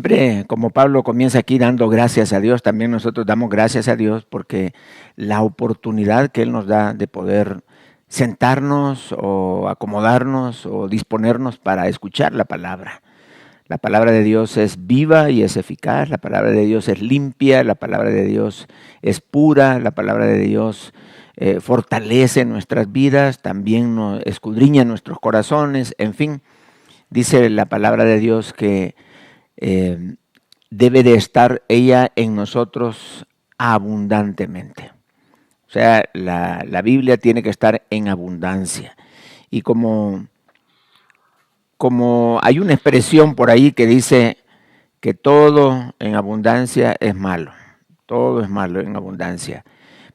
siempre, como Pablo comienza aquí dando gracias a Dios, también nosotros damos gracias a Dios porque la oportunidad que Él nos da de poder sentarnos o acomodarnos o disponernos para escuchar la palabra. La palabra de Dios es viva y es eficaz, la palabra de Dios es limpia, la palabra de Dios es pura, la palabra de Dios fortalece nuestras vidas, también nos escudriña nuestros corazones, en fin, dice la palabra de Dios que debe de estar ella en nosotros abundantemente. O sea, la Biblia tiene que estar en abundancia. Y como hay una expresión por ahí que dice que todo en abundancia es malo, todo es malo en abundancia.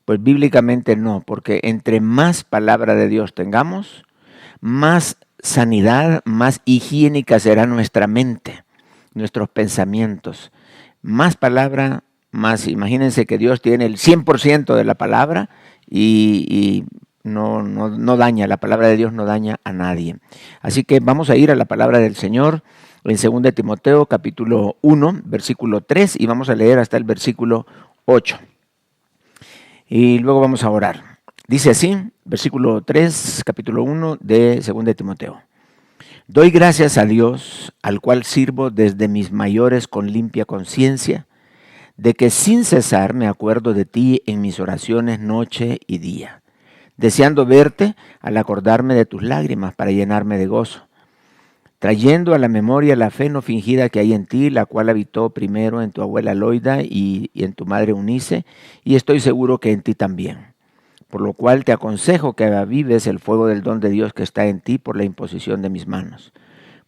Pues bíblicamente no, porque entre más palabra de Dios tengamos, más sanidad, más higiénica será nuestra mente, nuestros pensamientos. Más palabra, más, imagínense que Dios tiene el 100% de la palabra y no daña, la palabra de Dios no daña a nadie. Así que vamos a ir a la palabra del Señor en 2 Timoteo capítulo 1, versículo 3 y vamos a leer hasta el versículo 8. Y luego vamos a orar. Dice así, versículo 3, capítulo 1 de 2 Timoteo. Doy gracias a Dios, al cual sirvo desde mis mayores con limpia conciencia, de que sin cesar me acuerdo de ti en mis oraciones noche y día, deseando verte al acordarme de tus lágrimas para llenarme de gozo, trayendo a la memoria la fe no fingida que hay en ti, la cual habitó primero en tu abuela Loida y en tu madre Unice, y estoy seguro que en ti también. Por lo cual te aconsejo que avives el fuego del don de Dios que está en ti por la imposición de mis manos.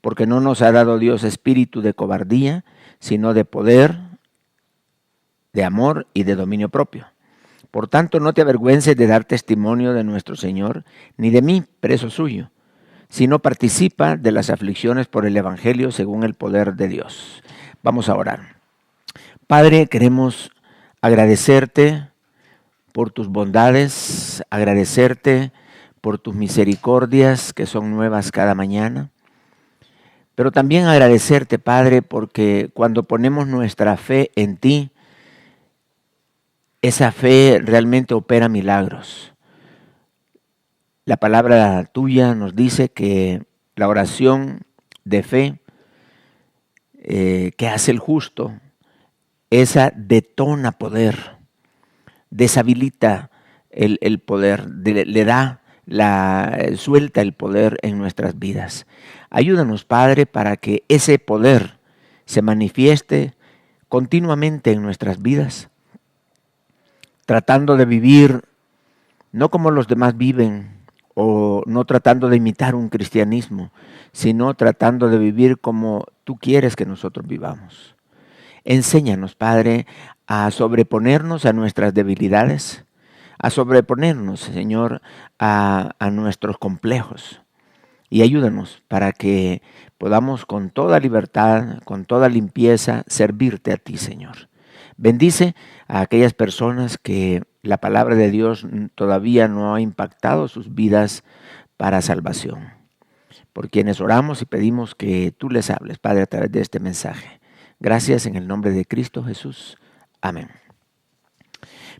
Porque no nos ha dado Dios espíritu de cobardía, sino de poder, de amor y de dominio propio. Por tanto, no te avergüences de dar testimonio de nuestro Señor, ni de mí, preso suyo, sino participa de las aflicciones por el Evangelio según el poder de Dios. Vamos a orar. Padre, queremos agradecerte por tus bondades, agradecerte por tus misericordias que son nuevas cada mañana, pero también agradecerte, Padre, porque cuando ponemos nuestra fe en ti, esa fe realmente opera milagros. La palabra tuya nos dice que la oración de fe que hace el justo, esa detona poder, deshabilita el poder, le da, suelta el poder en nuestras vidas. Ayúdanos, Padre, para que ese poder se manifieste continuamente en nuestras vidas, tratando de vivir no como los demás viven, o no tratando de imitar un cristianismo, sino tratando de vivir como tú quieres que nosotros vivamos. Enséñanos, Padre, a sobreponernos a nuestras debilidades, a sobreponernos, Señor, a nuestros complejos. Y ayúdanos para que podamos con toda libertad, con toda limpieza, servirte a ti, Señor. Bendice a aquellas personas que la palabra de Dios todavía no ha impactado sus vidas para salvación. Por quienes oramos y pedimos que tú les hables, Padre, a través de este mensaje. Gracias en el nombre de Cristo Jesús. Amén.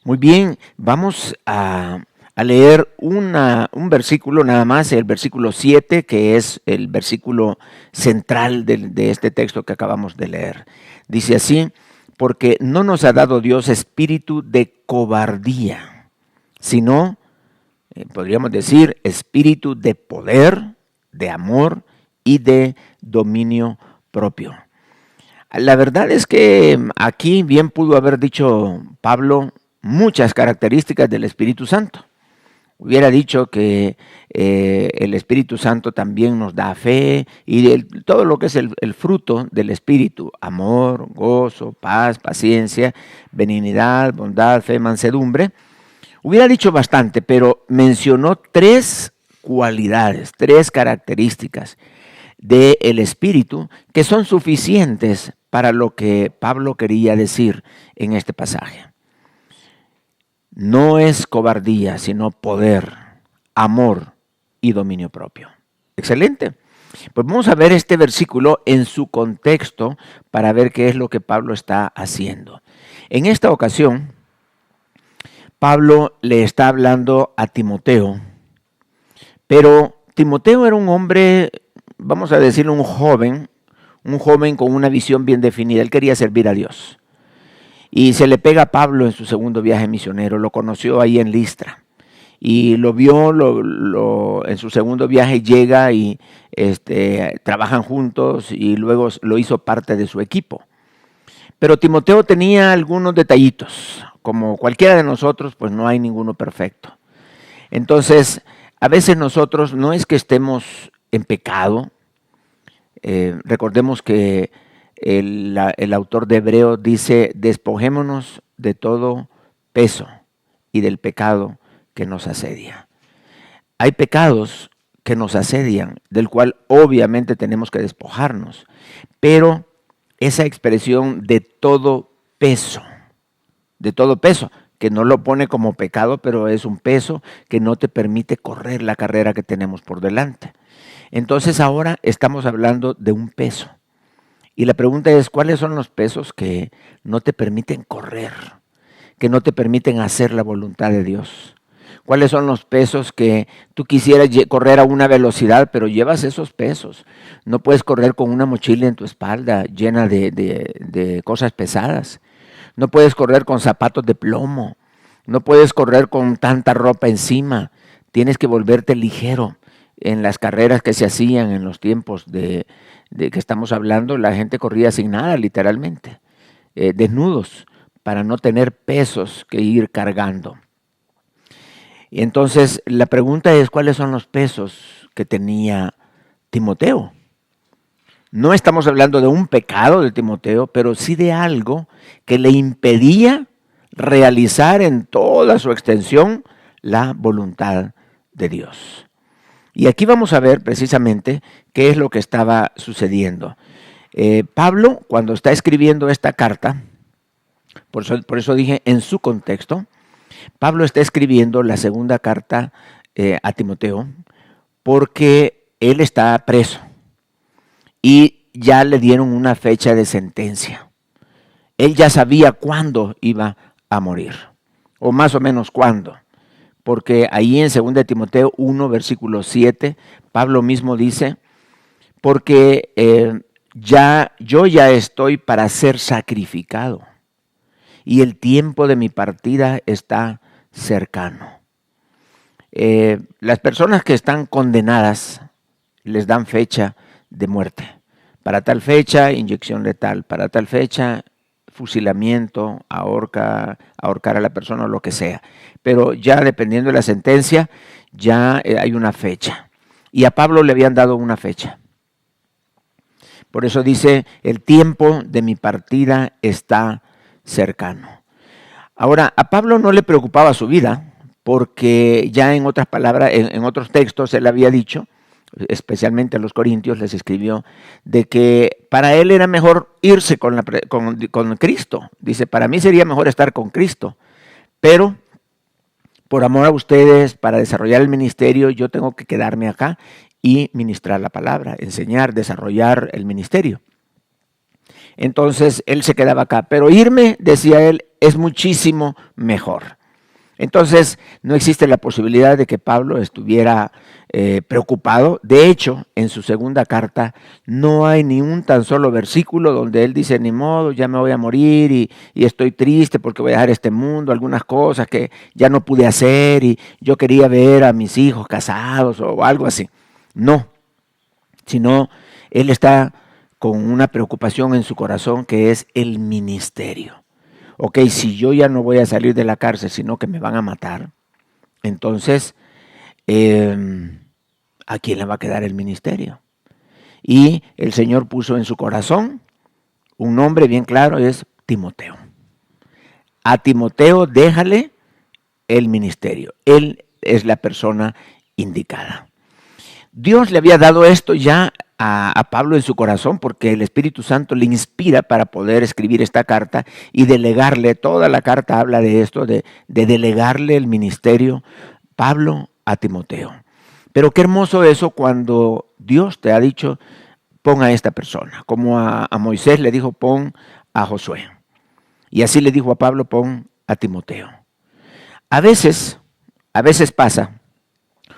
Muy bien, vamos a leer un versículo nada más, el versículo 7, que es el versículo central de este texto que acabamos de leer. Dice así: porque no nos ha dado Dios espíritu de cobardía, sino, podríamos decir, espíritu de poder, de amor y de dominio propio. La verdad es que aquí bien pudo haber dicho Pablo muchas características del Espíritu Santo. Hubiera dicho que el Espíritu Santo también nos da fe y todo lo que es el fruto del Espíritu: amor, gozo, paz, paciencia, benignidad, bondad, fe, mansedumbre. Hubiera dicho bastante, pero mencionó 3 cualidades, 3 características del Espíritu que son suficientes para lo que Pablo quería decir en este pasaje. No es cobardía, sino poder, amor y dominio propio. Excelente. Pues vamos a ver este versículo en su contexto para ver qué es lo que Pablo está haciendo. En esta ocasión, Pablo le está hablando a Timoteo, pero Timoteo era un hombre, vamos a decirlo, un joven con una visión bien definida. Él quería servir a Dios. Y se le pega a Pablo en su segundo viaje misionero, lo conoció ahí en Listra. Y lo vio en su segundo viaje, llega y trabajan juntos y luego lo hizo parte de su equipo. Pero Timoteo tenía algunos detallitos. Como cualquiera de nosotros, pues no hay ninguno perfecto. Entonces, a veces nosotros no es que estemos en pecado. Recordemos que el autor de Hebreos dice, despojémonos de todo peso y del pecado que nos asedia. Hay pecados que nos asedian, del cual obviamente tenemos que despojarnos, pero esa expresión de todo peso, que no lo pone como pecado, pero es un peso que no te permite correr la carrera que tenemos por delante. Entonces ahora estamos hablando de un peso. Y la pregunta es, ¿cuáles son los pesos que no te permiten correr, que no te permiten hacer la voluntad de Dios? ¿Cuáles son los pesos que tú quisieras correr a una velocidad, pero llevas esos pesos? No puedes correr con una mochila en tu espalda llena de cosas pesadas. No puedes correr con zapatos de plomo. No puedes correr con tanta ropa encima. Tienes que volverte ligero. En las carreras que se hacían en los tiempos de que estamos hablando, la gente corría sin nada, literalmente, desnudos, para no tener pesos que ir cargando. Y entonces la pregunta es, ¿cuáles son los pesos que tenía Timoteo? No estamos hablando de un pecado de Timoteo, pero sí de algo que le impedía realizar en toda su extensión la voluntad de Dios. Y aquí vamos a ver precisamente qué es lo que estaba sucediendo. Pablo, cuando está escribiendo esta carta, por eso dije en su contexto, Pablo está escribiendo la segunda carta a Timoteo porque él está preso y ya le dieron una fecha de sentencia. Él ya sabía cuándo iba a morir, o más o menos cuándo. Porque ahí en 2 Timoteo 1, versículo 7, Pablo mismo dice, porque yo ya estoy para ser sacrificado y el tiempo de mi partida está cercano. Las personas que están condenadas les dan fecha de muerte. Para tal fecha, inyección letal. Para tal fecha, fusilamiento, ahorcar a la persona o lo que sea. Pero ya dependiendo de la sentencia, ya hay una fecha. Y a Pablo le habían dado una fecha. Por eso dice, el tiempo de mi partida está cercano. Ahora, a Pablo no le preocupaba su vida, porque ya en otras palabras, en otros textos él había dicho, especialmente a los corintios les escribió, de que para él era mejor irse con Cristo. Dice, para mí sería mejor estar con Cristo, pero por amor a ustedes, para desarrollar el ministerio, yo tengo que quedarme acá y ministrar la palabra, enseñar, desarrollar el ministerio. Entonces él se quedaba acá, pero irme, decía él, es muchísimo mejor. Entonces no existe la posibilidad de que Pablo estuviera preocupado. De hecho, en su segunda carta no hay ni un tan solo versículo donde él dice, ni modo, ya me voy a morir y estoy triste porque voy a dejar este mundo, algunas cosas que ya no pude hacer y yo quería ver a mis hijos casados o algo así. No, sino él está con una preocupación en su corazón que es el ministerio. Ok, si yo ya no voy a salir de la cárcel, sino que me van a matar, entonces, ¿a quién le va a quedar el ministerio? Y el Señor puso en su corazón un nombre bien claro, es Timoteo. A Timoteo déjale el ministerio. Él es la persona indicada. Dios le había dado esto ya a Pablo en su corazón porque el Espíritu Santo le inspira para poder escribir esta carta y delegarle, toda la carta habla de esto, de delegarle el ministerio Pablo a Timoteo. Pero qué hermoso eso cuando Dios te ha dicho, pon a esta persona. Como a Moisés le dijo, pon a Josué. Y así le dijo a Pablo, pon a Timoteo. A veces pasa.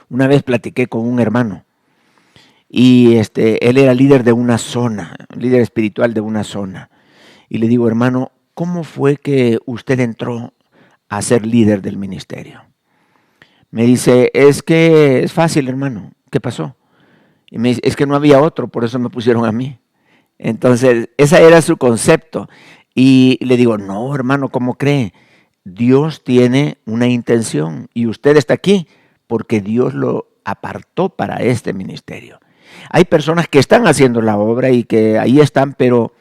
Una vez platiqué con un hermano y él era líder de una zona, líder espiritual de una zona. Y le digo, hermano, ¿cómo fue que usted entró a ser líder del ministerio? Me dice, es que es fácil, hermano. ¿Qué pasó? Y me dice, es que no había otro, por eso me pusieron a mí. Entonces, ese era su concepto. Y le digo, no, hermano, ¿cómo cree? Dios tiene una intención y usted está aquí porque Dios lo apartó para este ministerio. Hay personas que están haciendo la obra y que ahí están, pero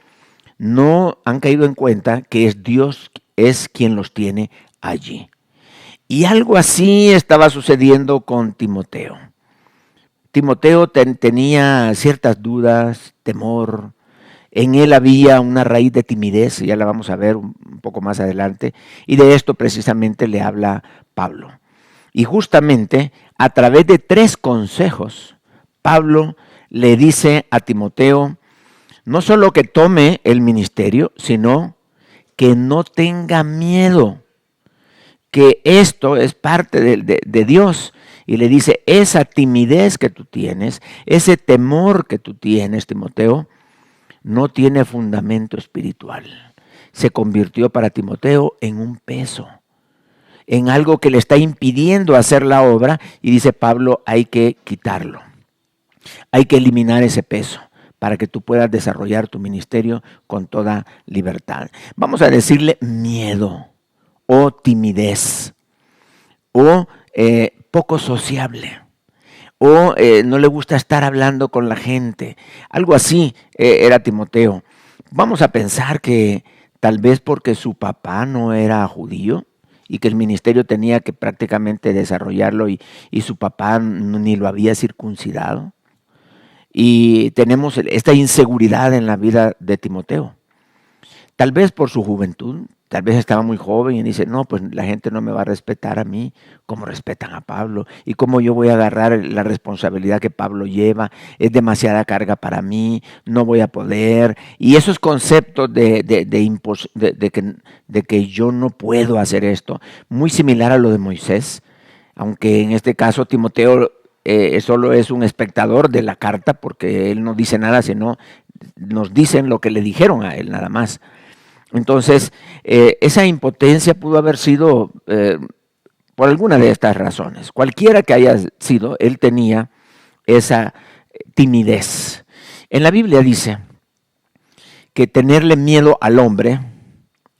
no han caído en cuenta que es Dios es quien los tiene allí. Y algo así estaba sucediendo con Timoteo. Timoteo tenía ciertas dudas, temor. En él había una raíz de timidez, ya la vamos a ver un poco más adelante, y de esto precisamente le habla Pablo. Y justamente a través de 3 consejos, Pablo le dice a Timoteo, no solo que tome el ministerio, sino que no tenga miedo, que esto es parte de Dios. Y le dice, esa timidez que tú tienes, ese temor que tú tienes, Timoteo, no tiene fundamento espiritual. Se convirtió para Timoteo en un peso, en algo que le está impidiendo hacer la obra. Y dice Pablo, hay que quitarlo, hay que eliminar ese peso para que tú puedas desarrollar tu ministerio con toda libertad. Vamos a decirle miedo o timidez o poco sociable. O no le gusta estar hablando con la gente. Algo así era Timoteo. Vamos a pensar que tal vez porque su papá no era judío y que el ministerio tenía que prácticamente desarrollarlo y su papá ni lo había circuncidado. Y tenemos esta inseguridad en la vida de Timoteo. Tal vez por su juventud, tal vez estaba muy joven y dice, no, pues la gente no me va a respetar a mí como respetan a Pablo. ¿Y cómo yo voy a agarrar la responsabilidad que Pablo lleva? Es demasiada carga para mí, no voy a poder. Y esos conceptos de que yo no puedo hacer esto, muy similar a lo de Moisés, aunque en este caso Timoteo solo es un espectador de la carta porque él no dice nada, sino nos dicen lo que le dijeron a él nada más. Entonces, esa impotencia pudo haber sido por alguna de estas razones. Cualquiera que haya sido, él tenía esa timidez. En la Biblia dice que tenerle miedo al hombre,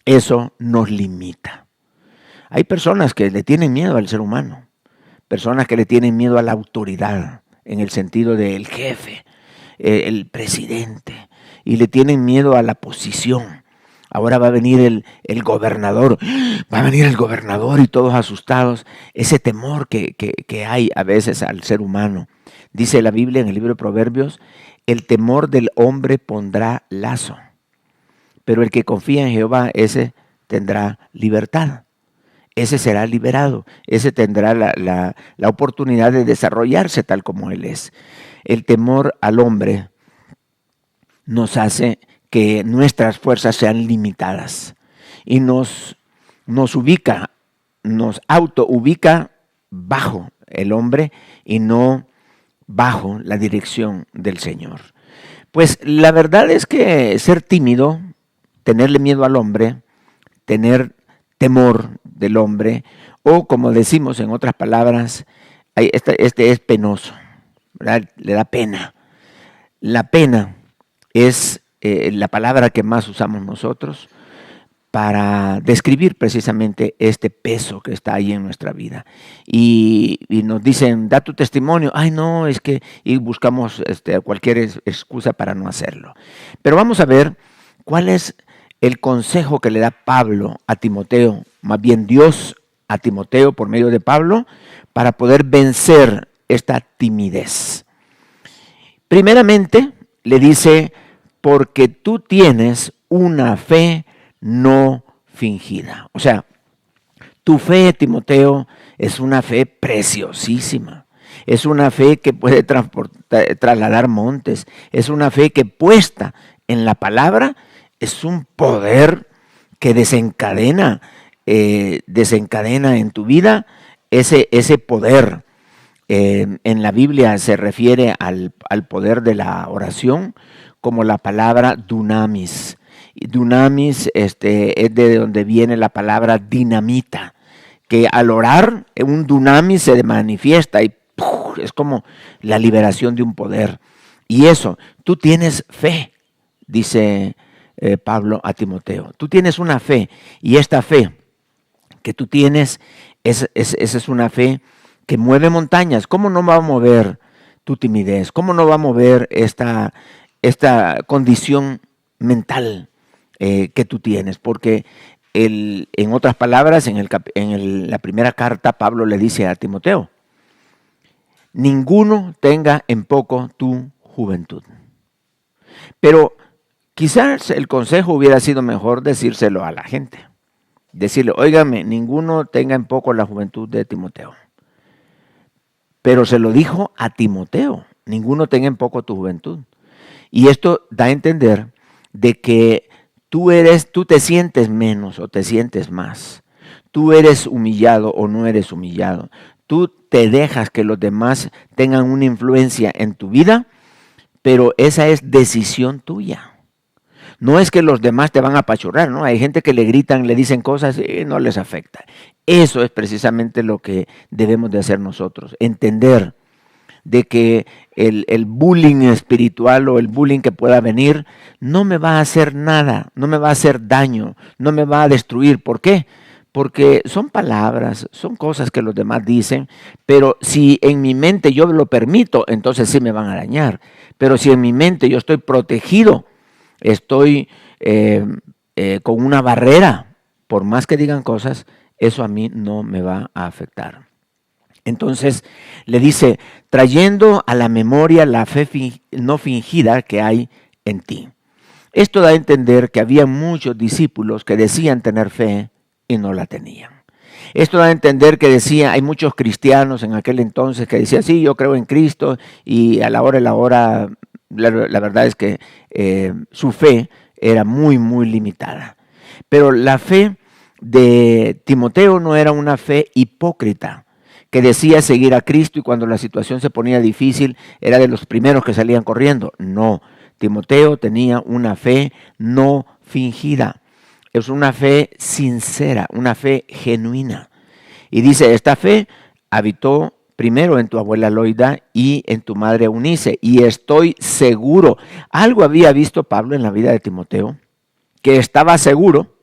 eso nos limita. Hay personas que le tienen miedo al ser humano, personas que le tienen miedo a la autoridad, en el sentido del jefe, el presidente, y le tienen miedo a la posición. Ahora va a venir el gobernador, y todos asustados. Ese temor que hay a veces al ser humano. Dice la Biblia en el libro de Proverbios, el temor del hombre pondrá lazo, pero el que confía en Jehová, ese tendrá libertad. Ese será liberado, ese tendrá la oportunidad de desarrollarse tal como él es. El temor al hombre nos hace que nuestras fuerzas sean limitadas y nos ubica, nos autoubica bajo el hombre y no bajo la dirección del Señor. Pues la verdad es que ser tímido, tenerle miedo al hombre, tener temor del hombre, o como decimos en otras palabras, este es penoso, ¿verdad? Le da pena. La pena es la palabra que más usamos nosotros para describir precisamente este peso que está ahí en nuestra vida. Y nos dicen, da tu testimonio. Ay, no, es que... Y buscamos cualquier excusa para no hacerlo. Pero vamos a ver cuál es el consejo que le da Pablo a Timoteo, más bien Dios a Timoteo por medio de Pablo, para poder vencer esta timidez. Primeramente, le dice, porque tú tienes una fe no fingida. O sea, tu fe, Timoteo, es una fe preciosísima. Es una fe que puede trasladar montes. Es una fe que puesta en la palabra es un poder que desencadena en tu vida ese poder. En la Biblia se refiere al poder de la oración como la palabra dunamis. Dunamis es de donde viene la palabra dinamita, que al orar un dunamis se manifiesta y ¡puf! Es como la liberación de un poder. Y eso, tú tienes fe, dice Pablo a Timoteo. Tú tienes una fe, y esta fe que tú tienes esa es una fe que mueve montañas. ¿Cómo no va a mover tu timidez? ¿Cómo no va a mover esta condición mental que tú tienes? Porque en otras palabras, la primera carta, Pablo le dice a Timoteo: ninguno tenga en poco tu juventud. Pero quizás el consejo hubiera sido mejor decírselo a la gente. Decirle: óigame, ninguno tenga en poco la juventud de Timoteo. Pero se lo dijo a Timoteo: ninguno tenga en poco tu juventud. Y esto da a entender de que tú te sientes menos o te sientes más. Tú eres humillado o no eres humillado. Tú te dejas que los demás tengan una influencia en tu vida, pero esa es decisión tuya. No es que los demás te van a apachurrar, ¿no? Hay gente que le gritan, le dicen cosas y no les afecta. Eso es precisamente lo que debemos de hacer nosotros. Entender de que el bullying espiritual o el bullying que pueda venir no me va a hacer nada, no me va a hacer daño, no me va a destruir. ¿Por qué? Porque son palabras, son cosas que los demás dicen, pero si en mi mente yo lo permito, entonces sí me van a dañar. Pero si en mi mente yo estoy protegido, estoy con una barrera, por más que digan cosas, eso a mí no me va a afectar. Entonces le dice: trayendo a la memoria la fe no fingida que hay en ti. Esto da a entender que había muchos discípulos que decían tener fe y no la tenían. Esto da a entender que hay muchos cristianos en aquel entonces que decían: sí, yo creo en Cristo, y a la hora la verdad es que su fe era muy, muy limitada. Pero la fe de Timoteo no era una fe hipócrita, que decía seguir a Cristo y cuando la situación se ponía difícil era de los primeros que salían corriendo. No, Timoteo tenía una fe no fingida. Es una fe sincera, una fe genuina. Y dice: esta fe habitó primero en tu abuela Loida y en tu madre Eunice, y estoy seguro. Algo había visto Pablo en la vida de Timoteo, que estaba seguro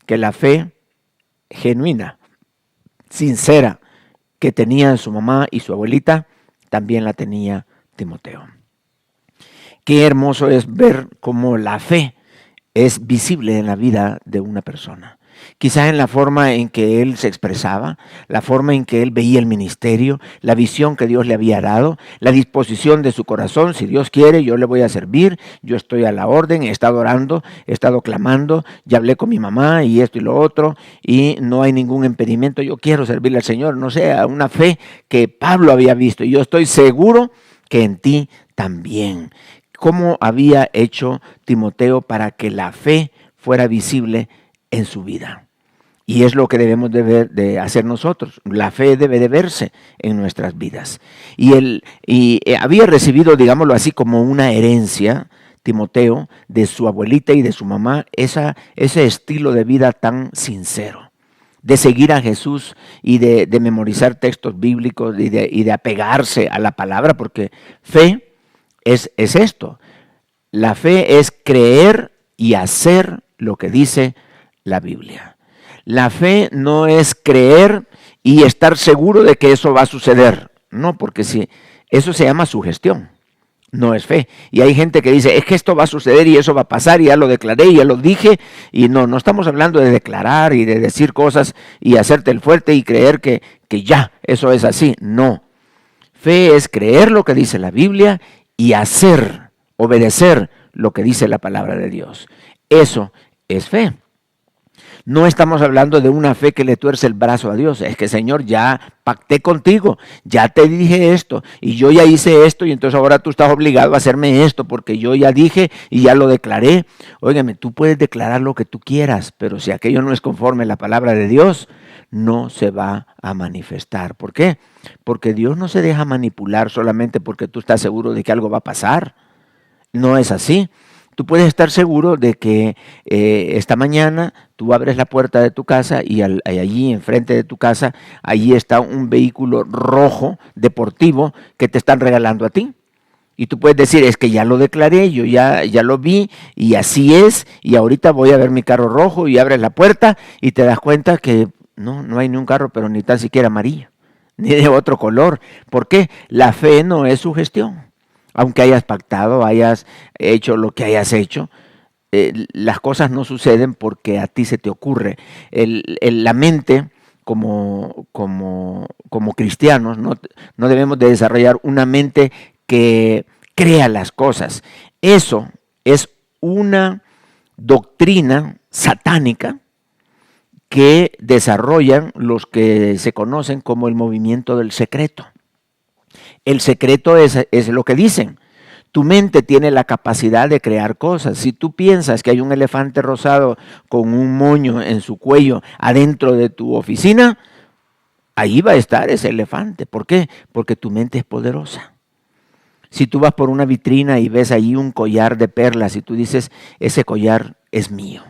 que la fe genuina, sincera, que tenía su mamá y su abuelita, también la tenía Timoteo. Qué hermoso es ver cómo la fe es visible en la vida de una persona. Quizás en la forma en que él se expresaba, la forma en que él veía el ministerio, la visión que Dios le había dado, la disposición de su corazón. Si Dios quiere, yo le voy a servir, yo estoy a la orden, he estado orando, he estado clamando, ya hablé con mi mamá y esto y lo otro, y no hay ningún impedimento, yo quiero servirle al Señor. No sé, una fe que Pablo había visto, y yo estoy seguro que en ti también. ¿Cómo había hecho Timoteo para que la fe fuera visible en su vida? Y es lo que debemos de hacer nosotros. La fe debe de verse en nuestras vidas. Y había recibido, digámoslo así, como una herencia, Timoteo, de su abuelita y de su mamá, ese estilo de vida tan sincero, de seguir a Jesús y de memorizar textos bíblicos y de apegarse a la palabra, porque fe es esto. La fe es creer y hacer lo que dice la Biblia. La fe no es creer y estar seguro de que eso va a suceder. No, porque si eso se llama sugestión, no es fe. Y hay gente que dice: es que esto va a suceder y eso va a pasar y ya lo declaré y ya lo dije. Y no estamos hablando de declarar y de decir cosas y hacerte el fuerte y creer que ya eso es así. No. Fe es creer lo que dice la Biblia y hacer, obedecer lo que dice la palabra de Dios. Eso es fe. No estamos hablando de una fe que le tuerce el brazo a Dios. Es que, Señor, ya pacté contigo, ya te dije esto y yo ya hice esto y entonces ahora tú estás obligado a hacerme esto porque yo ya dije y ya lo declaré. Óigame, tú puedes declarar lo que tú quieras, pero si aquello no es conforme a la palabra de Dios, no se va a manifestar. ¿Por qué? Porque Dios no se deja manipular solamente porque tú estás seguro de que algo va a pasar. No es así. Tú puedes estar seguro de que esta mañana tú abres la puerta de tu casa y allí enfrente de tu casa, allí está un vehículo rojo deportivo que te están regalando a ti. Y tú puedes decir, es que ya lo declaré, yo ya lo vi y así es, y ahorita voy a ver mi carro rojo y abres la puerta y te das cuenta que no hay ni un carro, pero ni tan siquiera amarillo, ni de otro color. ¿Por qué? La fe no es sugestión. Aunque hayas pactado, hayas hecho lo que hayas hecho, las cosas no suceden porque a ti se te ocurre. La mente, como cristianos, no debemos de desarrollar una mente que crea las cosas. Eso es una doctrina satánica que desarrollan los que se conocen como el movimiento del secreto. El secreto es lo que dicen. Tu mente tiene la capacidad de crear cosas. Si tú piensas que hay un elefante rosado con un moño en su cuello adentro de tu oficina, ahí va a estar ese elefante. ¿Por qué? Porque tu mente es poderosa. Si tú vas por una vitrina y ves allí un collar de perlas y tú dices, ese collar es mío.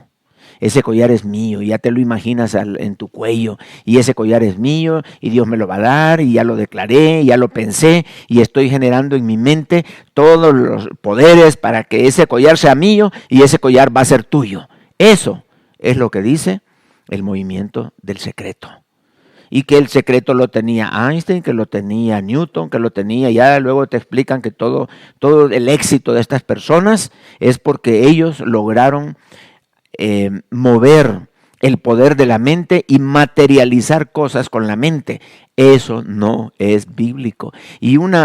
Ese collar es mío, ya te lo imaginas en tu cuello, y ese collar es mío, y Dios me lo va a dar, y ya lo declaré, ya lo pensé, y estoy generando en mi mente todos los poderes para que ese collar sea mío, y ese collar va a ser tuyo. Eso es lo que dice el movimiento del secreto. Y que el secreto lo tenía Einstein, que lo tenía Newton, que lo tenía, ya luego te explican que todo el éxito de estas personas es porque ellos lograron mover el poder de la mente y materializar cosas con la mente. Eso no es bíblico. Y un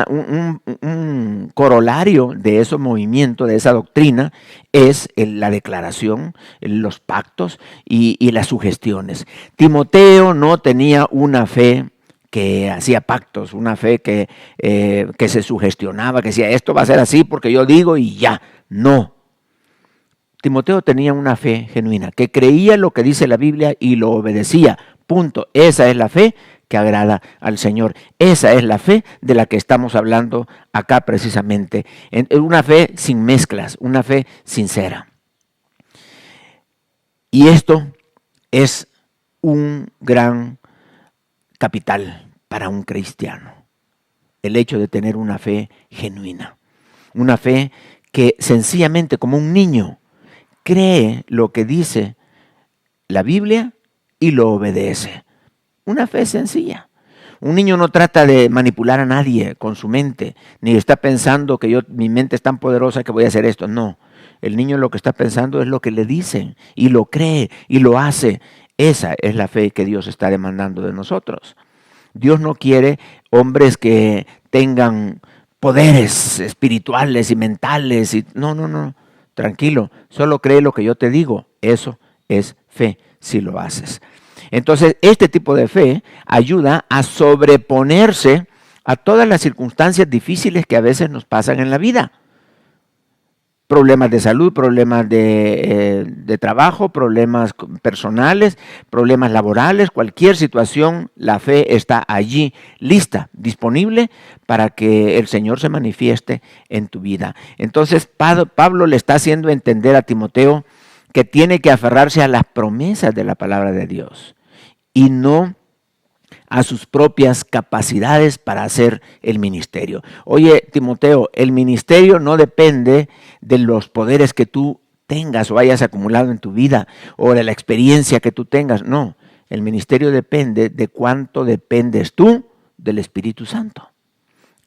corolario de ese movimiento, de esa doctrina, es la declaración, los pactos y las sugestiones. Timoteo no tenía una fe que hacía pactos, una fe que se sugestionaba, que decía, esto va a ser así porque yo digo y ya. No. Timoteo tenía una fe genuina, que creía lo que dice la Biblia y lo obedecía. Punto. Esa es la fe que agrada al Señor. Esa es la fe de la que estamos hablando acá precisamente. Una fe sin mezclas, una fe sincera. Y esto es un gran capital para un cristiano. El hecho de tener una fe genuina. Una fe que sencillamente como un niño cree lo que dice la Biblia y lo obedece. Una fe sencilla. Un niño no trata de manipular a nadie con su mente, ni está pensando que mi mente es tan poderosa que voy a hacer esto. No, el niño lo que está pensando es lo que le dicen y lo cree y lo hace. Esa es la fe que Dios está demandando de nosotros. Dios no quiere hombres que tengan poderes espirituales y mentales. No. Tranquilo, solo cree lo que yo te digo. Eso es fe, si lo haces. Entonces, este tipo de fe ayuda a sobreponerse a todas las circunstancias difíciles que a veces nos pasan en la vida. Problemas de salud, problemas de trabajo, problemas personales, problemas laborales, cualquier situación, la fe está allí, lista, disponible para que el Señor se manifieste en tu vida. Entonces Pablo le está haciendo entender a Timoteo que tiene que aferrarse a las promesas de la palabra de Dios y no a sus propias capacidades para hacer el ministerio. Oye, Timoteo, el ministerio no depende de los poderes que tú tengas o hayas acumulado en tu vida o de la experiencia que tú tengas. No, el ministerio depende de cuánto dependes tú del Espíritu Santo.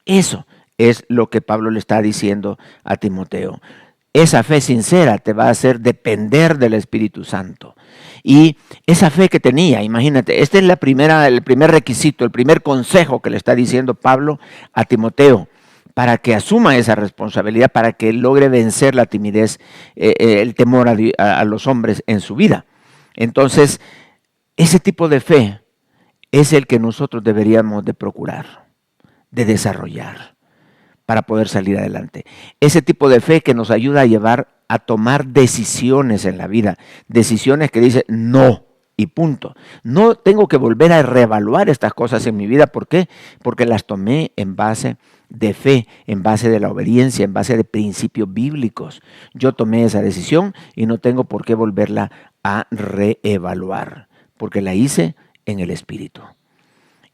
Eso es lo que Pablo le está diciendo a Timoteo. Esa fe sincera te va a hacer depender del Espíritu Santo. Y esa fe que tenía, imagínate, este es el primer requisito, el primer consejo que le está diciendo Pablo a Timoteo para que asuma esa responsabilidad, para que logre vencer la timidez, el temor a los hombres en su vida. Entonces, ese tipo de fe es el que nosotros deberíamos de procurar, de desarrollar para poder salir adelante. Ese tipo de fe que nos ayuda a tomar decisiones en la vida, decisiones que dicen no y punto. No tengo que volver a reevaluar estas cosas en mi vida. ¿Por qué? Porque las tomé en base de fe, en base de la obediencia, en base de principios bíblicos. Yo tomé esa decisión y no tengo por qué volverla a reevaluar, porque la hice en el Espíritu.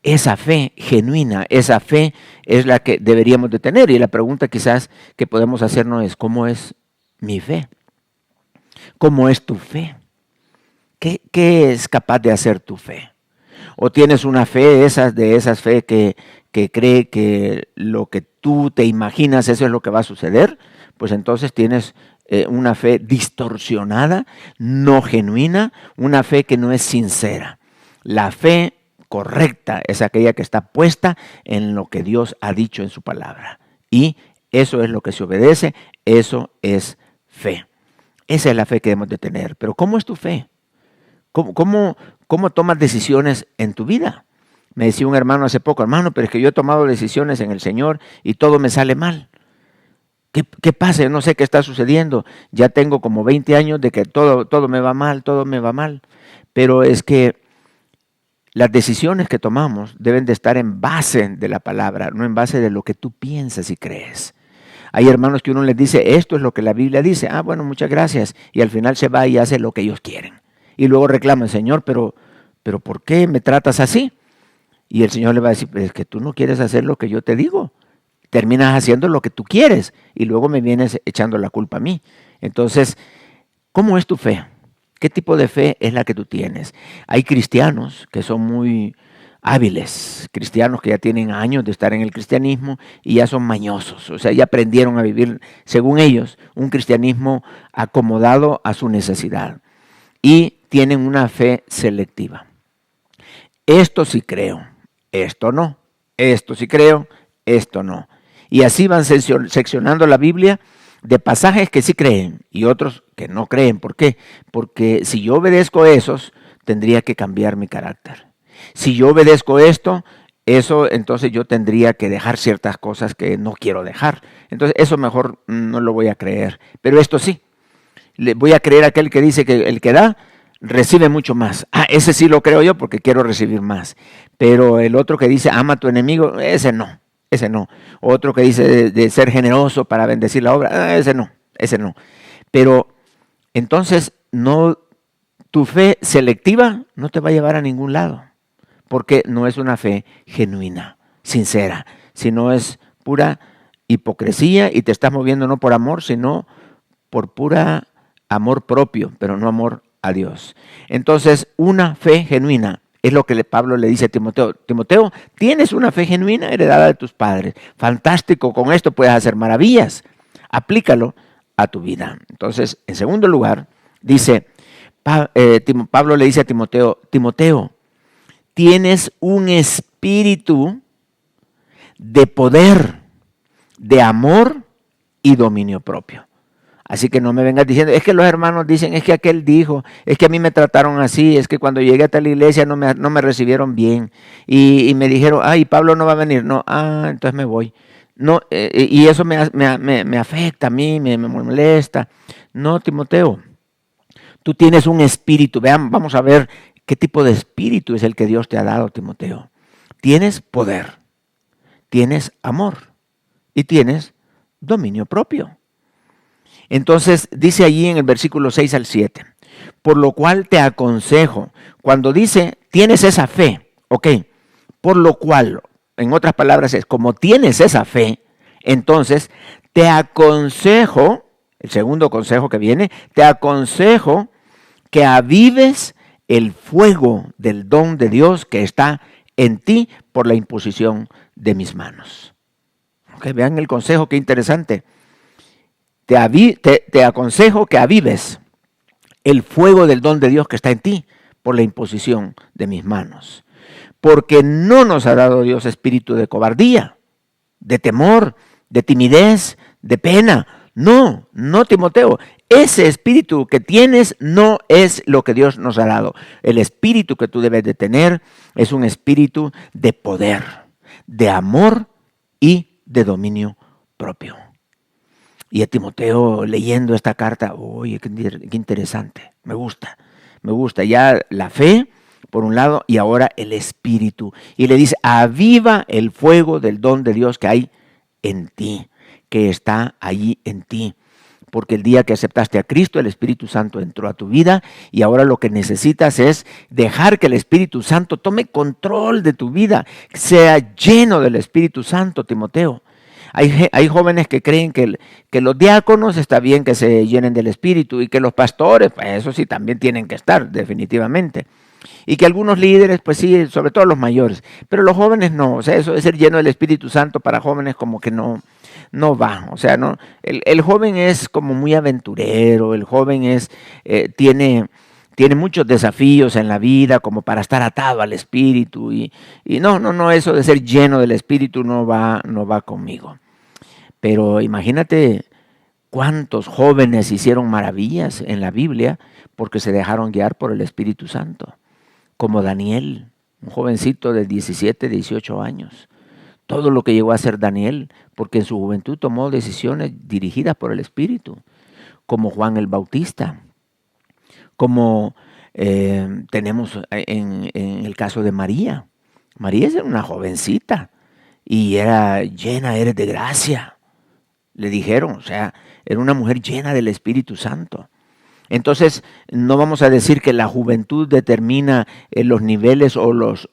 Esa fe genuina, esa fe es la que deberíamos de tener. Y la pregunta quizás que podemos hacernos es, ¿cómo es mi fe? ¿Cómo es tu fe? ¿Qué es capaz de hacer tu fe? ¿O tienes una fe de esas fe que cree que lo que tú te imaginas eso es lo que va a suceder? Pues entonces tienes una fe distorsionada, no genuina, una fe que no es sincera. La fe correcta es aquella que está puesta en lo que Dios ha dicho en su palabra. Y eso es lo que se obedece, eso es fe. Esa es la fe que debemos de tener. Pero ¿cómo es tu fe? ¿Cómo tomas decisiones en tu vida? Me decía un hermano hace poco, hermano, pero es que yo he tomado decisiones en el Señor y todo me sale mal. ¿Qué pasa? Yo no sé qué está sucediendo. Ya tengo como 20 años de que todo me va mal, todo me va mal. Pero es que las decisiones que tomamos deben de estar en base de la palabra, no en base de lo que tú piensas y crees. Hay hermanos que uno les dice, esto es lo que la Biblia dice. Ah, bueno, muchas gracias. Y al final se va y hace lo que ellos quieren. Y luego reclaman, Señor, pero ¿por qué me tratas así? Y el Señor le va a decir, es que tú no quieres hacer lo que yo te digo. Terminas haciendo lo que tú quieres y luego me vienes echando la culpa a mí. Entonces, ¿cómo es tu fe? ¿Qué tipo de fe es la que tú tienes? Hay cristianos que son muy hábiles, cristianos que ya tienen años de estar en el cristianismo y ya son mañosos, o sea, ya aprendieron a vivir, según ellos, un cristianismo acomodado a su necesidad y tienen una fe selectiva. Esto sí creo, esto no, esto sí creo, esto no. Y así van seccionando la Biblia de pasajes que sí creen y otros que no creen. ¿Por qué? Porque si yo obedezco esos, tendría que cambiar mi carácter. Si yo obedezco esto, entonces yo tendría que dejar ciertas cosas que no quiero dejar. Entonces eso mejor no lo voy a creer. Pero esto sí, le voy a creer a aquel que dice que el que da, recibe mucho más. Ah, ese sí lo creo yo porque quiero recibir más. Pero el otro que dice, ama a tu enemigo, ese no. Otro que dice de ser generoso para bendecir la obra, ese no. Pero entonces tu fe selectiva no te va a llevar a ningún lado, porque no es una fe genuina, sincera, sino es pura hipocresía y te estás moviendo no por amor, sino por pura amor propio, pero no amor a Dios. Entonces, una fe genuina es lo que Pablo le dice a Timoteo. Timoteo, tienes una fe genuina heredada de tus padres. Fantástico, con esto puedes hacer maravillas. Aplícalo a tu vida. Entonces, en segundo lugar, Pablo le dice a Timoteo, Timoteo, tienes un espíritu de poder, de amor y dominio propio. Así que no me vengas diciendo, es que los hermanos dicen, es que aquel dijo, es que a mí me trataron así, es que cuando llegué a tal iglesia no me recibieron bien y me dijeron, ay, Pablo no va a venir, no, entonces me voy. No, y eso me afecta a mí, me molesta. No, Timoteo, tú tienes un espíritu, vamos a ver qué tipo de espíritu es el que Dios te ha dado, Timoteo. Tienes poder, tienes amor y tienes dominio propio. Entonces dice allí en el versículo 6 al 7, por lo cual te aconsejo, cuando dice tienes esa fe, ok, por lo cual, en otras palabras es como tienes esa fe, entonces te aconsejo, el segundo consejo que viene, te aconsejo que avives el fuego del don de Dios que está en ti por la imposición de mis manos. Okay, vean el consejo, qué interesante. Te aconsejo que avives el fuego del don de Dios que está en ti por la imposición de mis manos. Porque no nos ha dado Dios espíritu de cobardía, de temor, de timidez, de pena. No, no, Timoteo. Ese espíritu que tienes no es lo que Dios nos ha dado. El espíritu que tú debes de tener es un espíritu de poder, de amor y de dominio propio. Y a Timoteo leyendo esta carta, oye, qué interesante, me gusta. Ya la fe, por un lado, y ahora el espíritu. Y le dice, aviva el fuego del don de Dios que hay en ti, que está allí en ti. Porque el día que aceptaste a Cristo, el Espíritu Santo entró a tu vida y ahora lo que necesitas es dejar que el Espíritu Santo tome control de tu vida, sea lleno del Espíritu Santo, Timoteo. Hay jóvenes que creen que los diáconos está bien que se llenen del Espíritu y que los pastores, pues eso sí, también tienen que estar, definitivamente. Y que algunos líderes, pues sí, sobre todo los mayores, pero los jóvenes no. O sea, eso de ser lleno del Espíritu Santo para jóvenes como que no va. O sea, no. El joven es como muy aventurero, el joven tiene muchos desafíos en la vida como para estar atado al Espíritu. Y no, eso de ser lleno del Espíritu no va conmigo. Pero imagínate cuántos jóvenes hicieron maravillas en la Biblia porque se dejaron guiar por el Espíritu Santo. Como Daniel, un jovencito de 17, 18 años. Todo lo que llegó a ser Daniel, porque en su juventud tomó decisiones dirigidas por el Espíritu. Como Juan el Bautista. Como tenemos en el caso de María. María era una jovencita y eres de gracia. Le dijeron, o sea, era una mujer llena del Espíritu Santo. Entonces, no vamos a decir que la juventud determina los niveles o los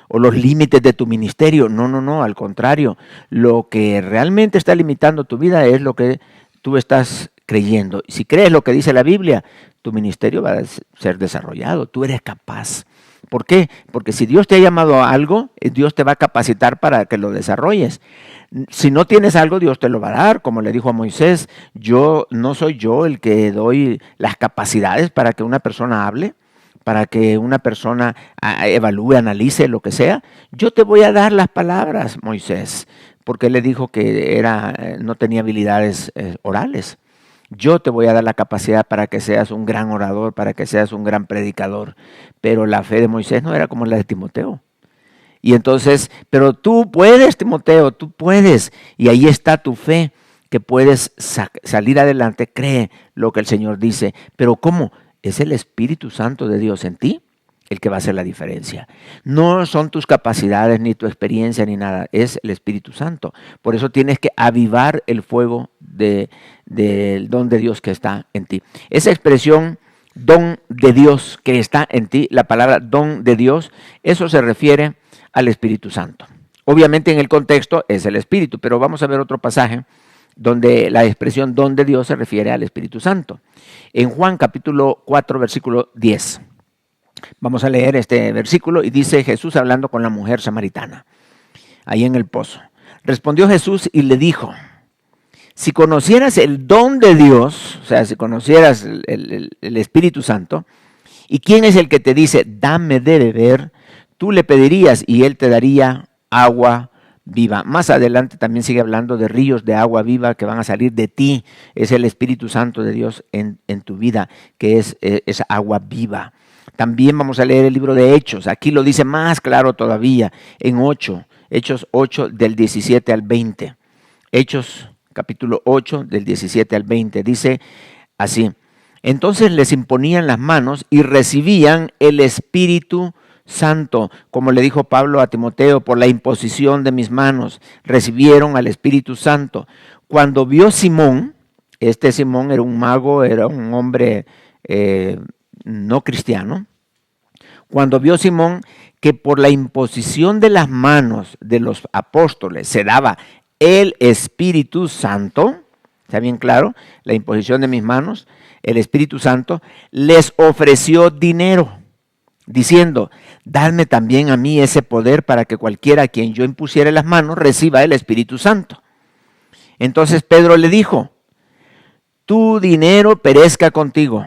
límites de tu ministerio. No, al contrario. Lo que realmente está limitando tu vida es lo que tú estás creyendo. Si crees lo que dice la Biblia, tu ministerio va a ser desarrollado. Tú eres capaz. ¿Por qué? Porque si Dios te ha llamado a algo, Dios te va a capacitar para que lo desarrolles. Si no tienes algo, Dios te lo va a dar, como le dijo a Moisés, no soy yo el que doy las capacidades para que una persona hable, para que una persona evalúe, analice, lo que sea. Yo te voy a dar las palabras, Moisés, porque él le dijo que no tenía habilidades orales. Yo te voy a dar la capacidad para que seas un gran orador, para que seas un gran predicador. Pero la fe de Moisés no era como la de Timoteo. Y entonces, pero tú puedes, Timoteo, tú puedes. Y ahí está tu fe, que puedes salir adelante. Cree lo que el Señor dice. Pero ¿cómo? Es el Espíritu Santo de Dios en ti el que va a hacer la diferencia. No son tus capacidades, ni tu experiencia, ni nada. Es el Espíritu Santo. Por eso tienes que avivar el fuego del don de Dios que está en ti. Esa expresión, don de Dios que está en ti, la palabra don de Dios, eso se refiere al Espíritu Santo. Obviamente en el contexto es el Espíritu, pero vamos a ver otro pasaje donde la expresión don de Dios se refiere al Espíritu Santo. En Juan capítulo 4, versículo 10. Vamos a leer este versículo y dice Jesús hablando con la mujer samaritana, ahí en el pozo. Respondió Jesús y le dijo, si conocieras el don de Dios, o sea, si conocieras el Espíritu Santo, ¿y quién es el que te dice, dame de beber? Tú le pedirías y él te daría agua viva. Más adelante también sigue hablando de ríos de agua viva que van a salir de ti. Es el Espíritu Santo de Dios en tu vida, que es esa agua viva. También vamos a leer el libro de Hechos. Aquí lo dice más claro todavía, en Hechos 8 del 17 al 20. Hechos capítulo 8 del 17 al 20. Dice así, entonces les imponían las manos y recibían el Espíritu Santo, como le dijo Pablo a Timoteo, por la imposición de mis manos, recibieron al Espíritu Santo. Cuando vio Simón, este Simón era un mago, era un hombre no cristiano, cuando vio Simón que por la imposición de las manos de los apóstoles se daba el Espíritu Santo, ¿está bien claro? La imposición de mis manos, el Espíritu Santo, les ofreció dinero, diciendo, dadme también a mí ese poder para que cualquiera a quien yo impusiere las manos reciba el Espíritu Santo. Entonces Pedro le dijo, tu dinero perezca contigo,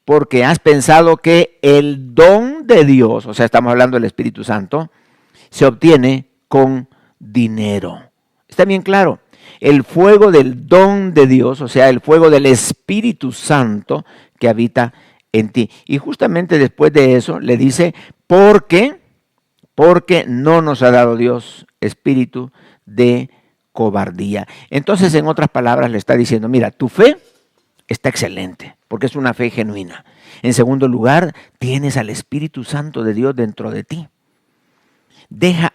porque has pensado que el don de Dios, o sea, estamos hablando del Espíritu Santo, se obtiene con dinero. Está bien claro. el fuego del don de Dios, o sea, el fuego del Espíritu Santo que habita en ti. Y justamente después de eso le dice, porque no nos ha dado Dios espíritu de cobardía. Entonces, en otras palabras, le está diciendo, mira, tu fe está excelente, porque es una fe genuina. En segundo lugar, tienes al Espíritu Santo de Dios dentro de ti. Deja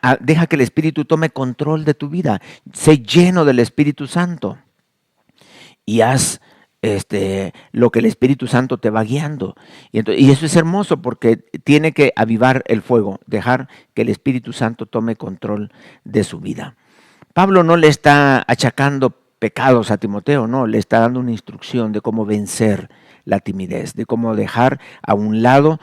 que el Espíritu tome control de tu vida. Sé lleno del Espíritu Santo y haz lo que el Espíritu Santo te va guiando. Y eso es hermoso porque tiene que avivar el fuego, dejar que el Espíritu Santo tome control de su vida. Pablo no le está achacando pecados a Timoteo, no, le está dando una instrucción de cómo vencer la timidez, de cómo dejar a un lado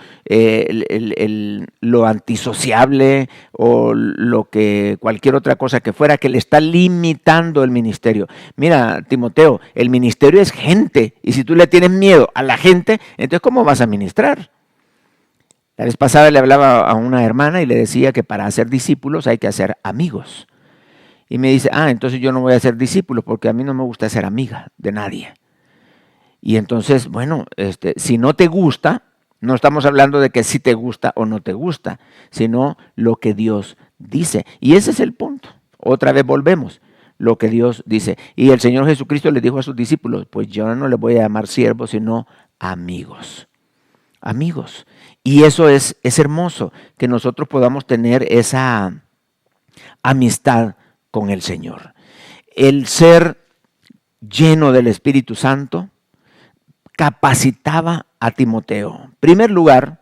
lo antisociable o lo que cualquier otra cosa que fuera que le está limitando el ministerio. Mira, Timoteo, el ministerio es gente y si tú le tienes miedo a la gente, entonces ¿cómo vas a ministrar? La vez pasada le hablaba a una hermana y le decía que para hacer discípulos hay que hacer amigos. Y me dice, entonces yo no voy a ser discípulo porque a mí no me gusta ser amiga de nadie. Y entonces, bueno, si no te gusta, no estamos hablando de que si te gusta o no te gusta, sino lo que Dios dice. Y ese es el punto. Otra vez volvemos, lo que Dios dice. Y el Señor Jesucristo le dijo a sus discípulos, pues yo no les voy a llamar siervos, sino amigos. Amigos. Y eso es hermoso, que nosotros podamos tener esa amistad con el Señor. El ser lleno del Espíritu Santo capacitaba a Timoteo. En primer lugar,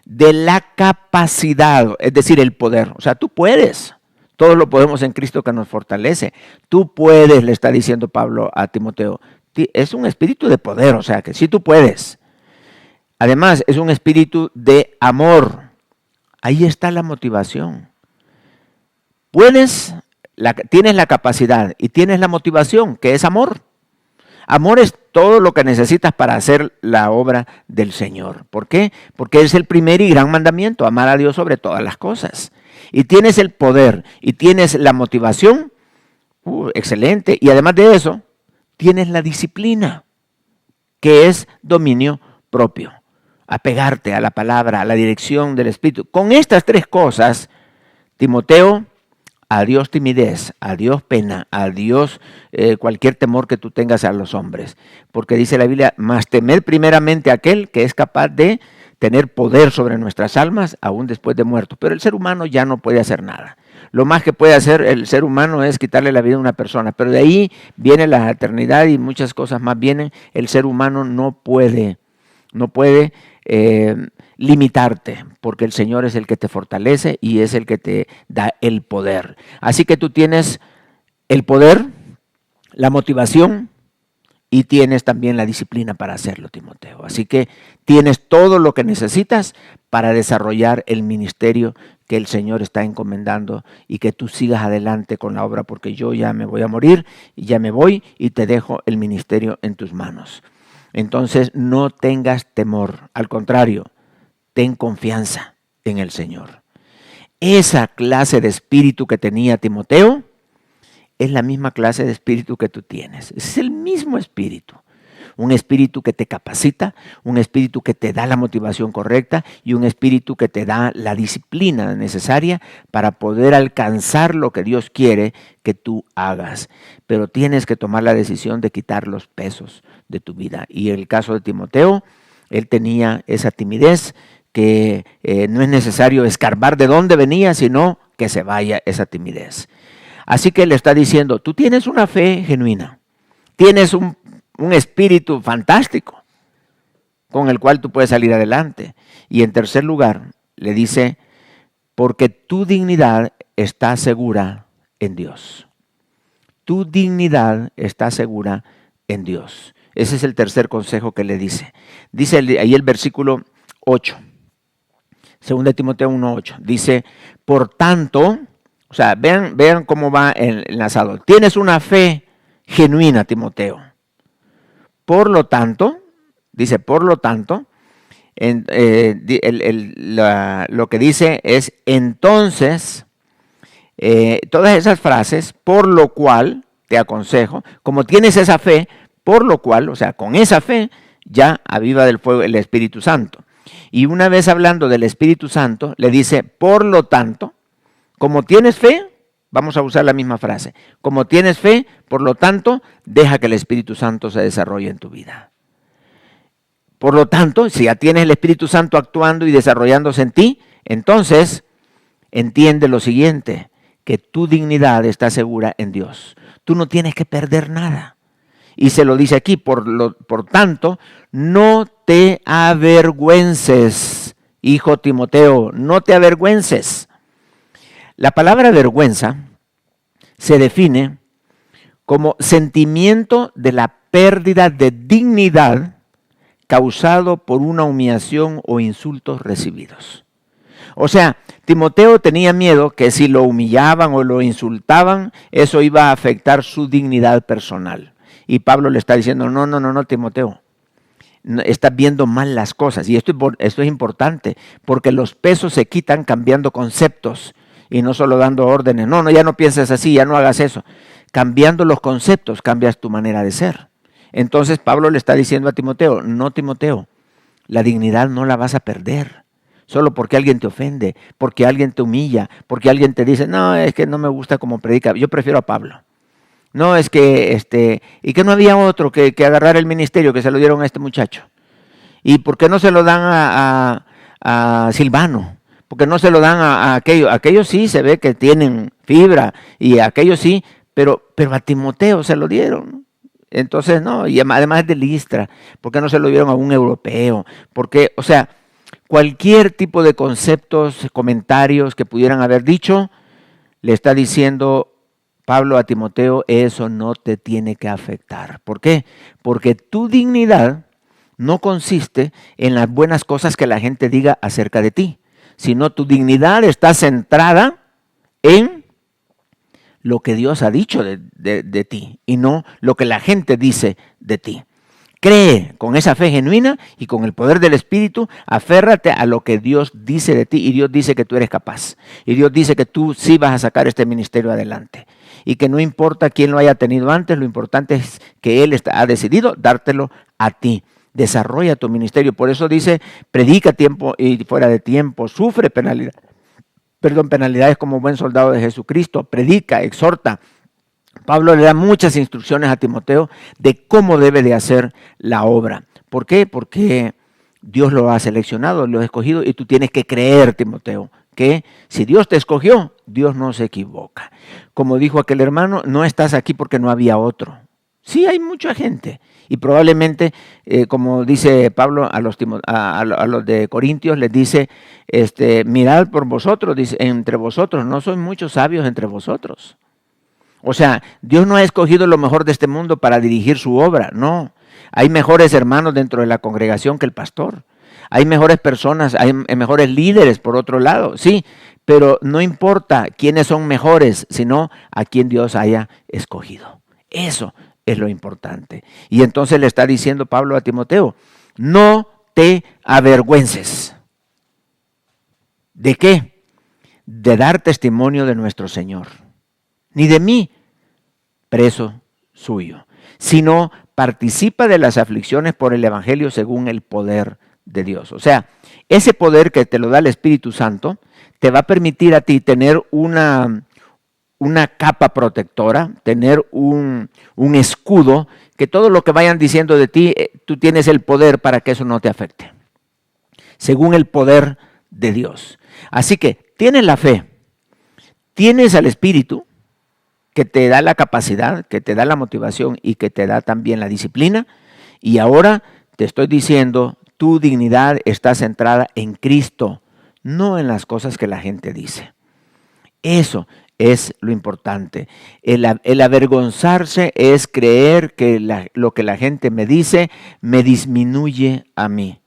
de la capacidad, es decir, el poder. O sea, tú puedes. Todos lo podemos en Cristo que nos fortalece. Tú puedes, le está diciendo Pablo a Timoteo. Es un espíritu de poder, o sea, que sí tú puedes. Además, es un espíritu de amor. Ahí está la motivación. Tienes la capacidad y tienes la motivación, que es amor. Amor es todo lo que necesitas para hacer la obra del Señor. ¿Por qué? Porque es el primer y gran mandamiento, amar a Dios sobre todas las cosas. Y tienes el poder y tienes la motivación, excelente. Y además de eso, tienes la disciplina, que es dominio propio. Apegarte a la palabra, a la dirección del Espíritu. Con estas tres cosas, Timoteo, adiós timidez, adiós pena, adiós cualquier temor que tú tengas a los hombres. Porque dice la Biblia, mas temed primeramente a aquel que es capaz de tener poder sobre nuestras almas aún después de muerto. Pero el ser humano ya no puede hacer nada. Lo más que puede hacer el ser humano es quitarle la vida a una persona. Pero de ahí viene la eternidad y muchas cosas más vienen. El ser humano no puede limitarte, porque el Señor es el que te fortalece y es el que te da el poder. Así que tú tienes el poder, la motivación y tienes también la disciplina para hacerlo, Timoteo. Así que tienes todo lo que necesitas para desarrollar el ministerio que el Señor está encomendando y que tú sigas adelante con la obra, porque yo ya me voy a morir y ya me voy y te dejo el ministerio en tus manos. Entonces no tengas temor, al contrario, ten confianza en el Señor. Esa clase de espíritu que tenía Timoteo es la misma clase de espíritu que tú tienes. Es el mismo espíritu. Un espíritu que te capacita, un espíritu que te da la motivación correcta y un espíritu que te da la disciplina necesaria para poder alcanzar lo que Dios quiere que tú hagas. Pero tienes que tomar la decisión de quitar los pesos de tu vida. Y en el caso de Timoteo, él tenía esa timidez que no es necesario escarbar de dónde venía, sino que se vaya esa timidez. Así que le está diciendo, tú tienes una fe genuina, tienes un espíritu fantástico con el cual tú puedes salir adelante. Y en tercer lugar, le dice, porque tu dignidad está segura en Dios. Tu dignidad está segura en Dios. Ese es el tercer consejo que le dice. Dice ahí el versículo 8. 2 Timoteo 1:8. Dice, por tanto, o sea, vean cómo va enlazado. Tienes una fe genuina, Timoteo. Por lo tanto, dice, lo que dice es, entonces, todas esas frases, por lo cual, te aconsejo, como tienes esa fe, por lo cual, o sea, con esa fe, ya aviva del fuego el Espíritu Santo. Y una vez hablando del Espíritu Santo, le dice, por lo tanto, como tienes fe, vamos a usar la misma frase, como tienes fe, por lo tanto, deja que el Espíritu Santo se desarrolle en tu vida. Por lo tanto, si ya tienes el Espíritu Santo actuando y desarrollándose en ti, entonces entiende lo siguiente, que tu dignidad está segura en Dios. Tú no tienes que perder nada. Y se lo dice aquí, por tanto, no te avergüences, hijo Timoteo, no te avergüences. La palabra vergüenza se define como sentimiento de la pérdida de dignidad causado por una humillación o insultos recibidos. O sea, Timoteo tenía miedo que si lo humillaban o lo insultaban, eso iba a afectar su dignidad personal. Y Pablo le está diciendo, no, Timoteo, estás viendo mal las cosas. Y esto es importante, porque los pesos se quitan cambiando conceptos y no solo dando órdenes. No, ya no pienses así, ya no hagas eso. Cambiando los conceptos, cambias tu manera de ser. Entonces Pablo le está diciendo a Timoteo, no Timoteo, la dignidad no la vas a perder. Solo porque alguien te ofende, porque alguien te humilla, porque alguien te dice, no, es que no me gusta cómo predica, yo prefiero a Pablo. No, es que, y que no había otro que agarrara el ministerio, que se lo dieron a este muchacho. ¿Y por qué no se lo dan a Silvano? ¿Por qué no se lo dan a aquellos? Aquellos sí se ve que tienen fibra, y aquellos sí, pero a Timoteo se lo dieron. Entonces, no, y además es de Listra. ¿Por qué no se lo dieron a un europeo? Porque, o sea, cualquier tipo de conceptos, comentarios que pudieran haber dicho, le está diciendo Pablo a Timoteo, eso no te tiene que afectar. ¿Por qué? Porque tu dignidad no consiste en las buenas cosas que la gente diga acerca de ti, sino tu dignidad está centrada en lo que Dios ha dicho de ti y no lo que la gente dice de ti. Cree con esa fe genuina y con el poder del Espíritu, aférrate a lo que Dios dice de ti, y Dios dice que tú eres capaz. Y Dios dice que tú sí vas a sacar este ministerio adelante. Y que no importa quién lo haya tenido antes, lo importante es que Él ha decidido dártelo a ti. Desarrolla tu ministerio. Por eso dice, predica tiempo y fuera de tiempo, sufre penalidades como buen soldado de Jesucristo, predica, exhorta. Pablo le da muchas instrucciones a Timoteo de cómo debe de hacer la obra. ¿Por qué? Porque Dios lo ha seleccionado, lo ha escogido, y tú tienes que creer, Timoteo, que si Dios te escogió, Dios no se equivoca. Como dijo aquel hermano, no estás aquí porque no había otro. Sí, hay mucha gente. Y probablemente, como dice Pablo a los de Corintios, les dice, mirad por vosotros, dice, entre vosotros, no son muchos sabios entre vosotros. O sea, Dios no ha escogido lo mejor de este mundo para dirigir su obra, no. Hay mejores hermanos dentro de la congregación que el pastor. Hay mejores personas, hay mejores líderes por otro lado, sí, pero no importa quiénes son mejores, sino a quién Dios haya escogido. Eso es lo importante. Y entonces le está diciendo Pablo a Timoteo, no te avergüences. ¿De qué? De dar testimonio de nuestro Señor. Ni de mí, preso suyo, sino participa de las aflicciones por el Evangelio según el poder de Dios. O sea, ese poder que te lo da el Espíritu Santo te va a permitir a ti tener una capa protectora, tener un escudo, que todo lo que vayan diciendo de ti, tú tienes el poder para que eso no te afecte, según el poder de Dios. Así que tienes la fe, tienes al Espíritu, que te da la capacidad, que te da la motivación y que te da también la disciplina. Y ahora te estoy diciendo, tu dignidad está centrada en Cristo, no en las cosas que la gente dice. Eso es lo importante. El avergonzarse es creer que lo que la gente me dice me disminuye a mí.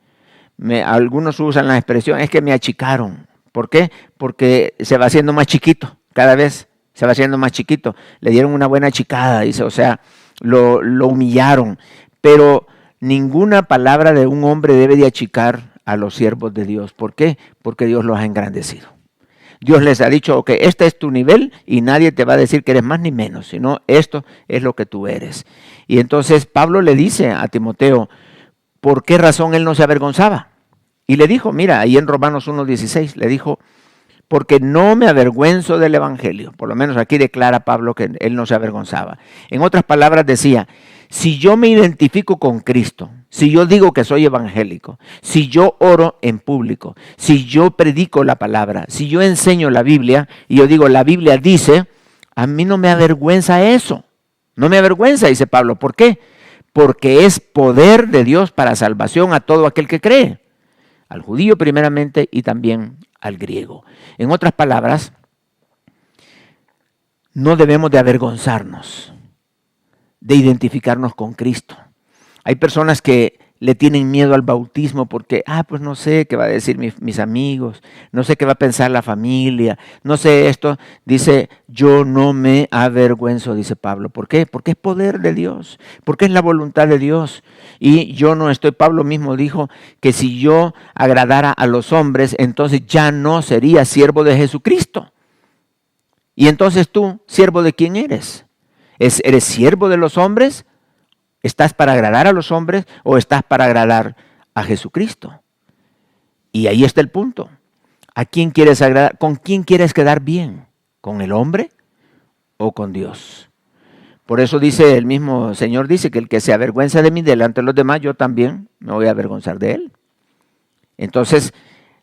Algunos usan la expresión, es que me achicaron. ¿Por qué? Porque se va haciendo más chiquito cada vez. Se va haciendo más chiquito, le dieron una buena achicada, dice, o sea, lo humillaron. Pero ninguna palabra de un hombre debe de achicar a los siervos de Dios. ¿Por qué? Porque Dios los ha engrandecido. Dios les ha dicho que este es tu nivel y nadie te va a decir que eres más ni menos, sino esto es lo que tú eres. Y entonces Pablo le dice a Timoteo, ¿por qué razón él no se avergonzaba? Y le dijo, mira, ahí en Romanos 1:16, le dijo, porque no me avergüenzo del evangelio. Por lo menos aquí declara Pablo que él no se avergonzaba. En otras palabras decía, si yo me identifico con Cristo, si yo digo que soy evangélico, si yo oro en público, si yo predico la palabra, si yo enseño la Biblia y yo digo la Biblia dice, a mí no me avergüenza eso. No me avergüenza, dice Pablo. ¿Por qué? Porque es poder de Dios para salvación a todo aquel que cree. Al judío primeramente y también al griego. En otras palabras, no debemos de avergonzarnos de identificarnos con Cristo. Hay personas que le tienen miedo al bautismo porque, pues no sé qué va a decir mis amigos, no sé qué va a pensar la familia, no sé esto. Dice, yo no me avergüenzo, dice Pablo. ¿Por qué? Porque es poder de Dios, porque es la voluntad de Dios. Y yo no estoy, Pablo mismo dijo que si yo agradara a los hombres, entonces ya no sería siervo de Jesucristo. Y entonces tú, ¿siervo de quién eres? ¿Eres siervo de los hombres? ¿Estás para agradar a los hombres o estás para agradar a Jesucristo? Y ahí está el punto. ¿A quién quieres agradar? ¿Con quién quieres quedar bien? ¿Con el hombre o con Dios? Por eso dice el mismo Señor, dice que el que se avergüenza de mí delante de los demás, yo también me voy a avergonzar de él. Entonces,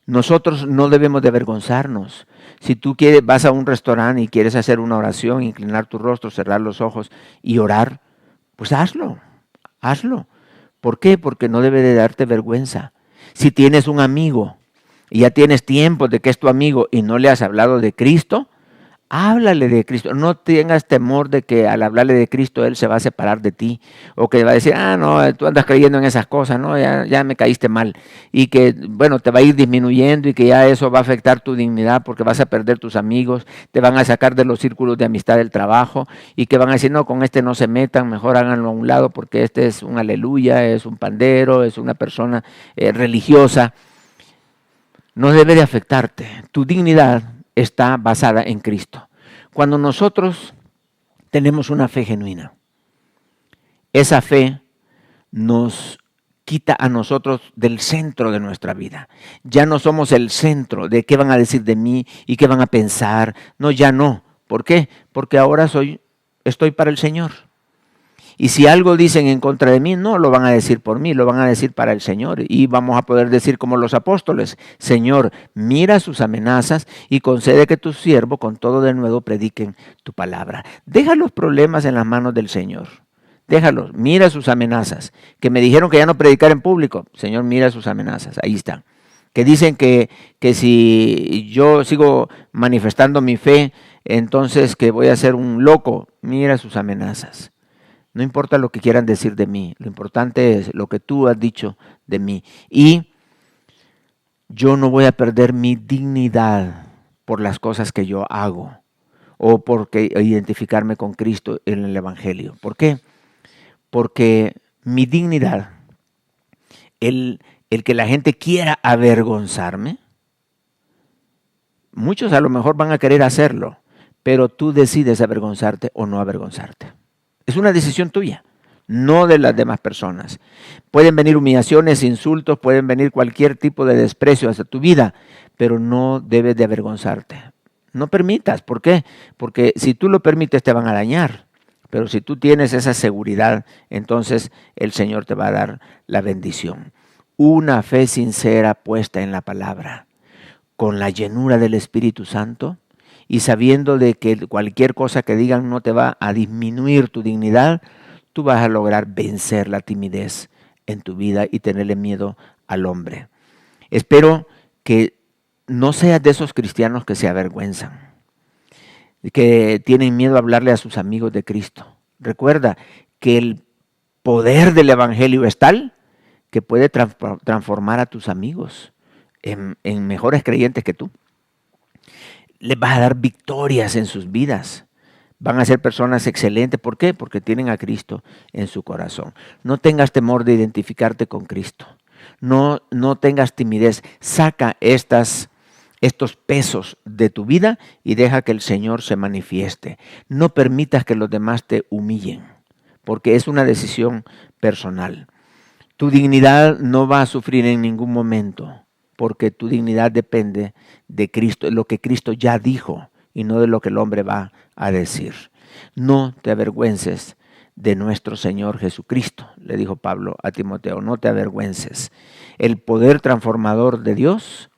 nosotros no debemos de avergonzarnos. Si tú vas a un restaurante y quieres hacer una oración, inclinar tu rostro, cerrar los ojos y orar, pues hazlo. ¿Por qué? Porque no debe de darte vergüenza. Si tienes un amigo y ya tienes tiempo de que es tu amigo y no le has hablado de Cristo, háblale de Cristo. No tengas temor de que al hablarle de Cristo Él se va a separar de ti. O que va a decir, no, tú andas creyendo en esas cosas, no, ya me caíste mal. Y que, bueno, te va a ir disminuyendo y que ya eso va a afectar tu dignidad porque vas a perder tus amigos, te van a sacar de los círculos de amistad del trabajo y que van a decir, no, con este no se metan, mejor háganlo a un lado porque este es un aleluya, es un pandero, es una persona religiosa. No debe de afectarte. Tu dignidad está basada en Cristo. Cuando nosotros tenemos una fe genuina, esa fe nos quita a nosotros del centro de nuestra vida. Ya no somos el centro de qué van a decir de mí y qué van a pensar. No, ya no. ¿Por qué? Porque ahora estoy para el Señor. Y si algo dicen en contra de mí, no lo van a decir por mí, lo van a decir para el Señor. Y vamos a poder decir como los apóstoles, Señor, mira sus amenazas y concede que tus siervos con todo de nuevo prediquen tu palabra. Deja los problemas en las manos del Señor. Déjalos, mira sus amenazas. Que me dijeron que ya no predicar en público. Señor, mira sus amenazas, ahí están. Que dicen que si yo sigo manifestando mi fe, entonces que voy a ser un loco. Mira sus amenazas. No importa lo que quieran decir de mí, lo importante es lo que tú has dicho de mí. Y yo no voy a perder mi dignidad por las cosas que yo hago o porque identificarme con Cristo en el Evangelio. ¿Por qué? Porque mi dignidad, el que la gente quiera avergonzarme, muchos a lo mejor van a querer hacerlo, pero tú decides avergonzarte o no avergonzarte. Es una decisión tuya, no de las demás personas. Pueden venir humillaciones, insultos, pueden venir cualquier tipo de desprecio hacia tu vida, pero no debes de avergonzarte. No permitas, ¿por qué? Porque si tú lo permites te van a dañar, pero si tú tienes esa seguridad, entonces el Señor te va a dar la bendición. Una fe sincera puesta en la palabra, con la llenura del Espíritu Santo, y sabiendo de que cualquier cosa que digan no te va a disminuir tu dignidad, tú vas a lograr vencer la timidez en tu vida y tenerle miedo al hombre. Espero que no seas de esos cristianos que se avergüenzan, que tienen miedo a hablarle a sus amigos de Cristo. Recuerda que el poder del Evangelio es tal que puede transformar a tus amigos en mejores creyentes que tú. Les vas a dar victorias en sus vidas. Van a ser personas excelentes. ¿Por qué? Porque tienen a Cristo en su corazón. No tengas temor de identificarte con Cristo. No tengas timidez. Saca estas estos pesos de tu vida y deja que el Señor se manifieste. No permitas que los demás te humillen, porque es una decisión personal. Tu dignidad no va a sufrir en ningún momento, porque tu dignidad depende de Cristo, de lo que Cristo ya dijo y no de lo que el hombre va a decir. No te avergüences de nuestro Señor Jesucristo, le dijo Pablo a Timoteo, no te avergüences. El poder transformador de Dios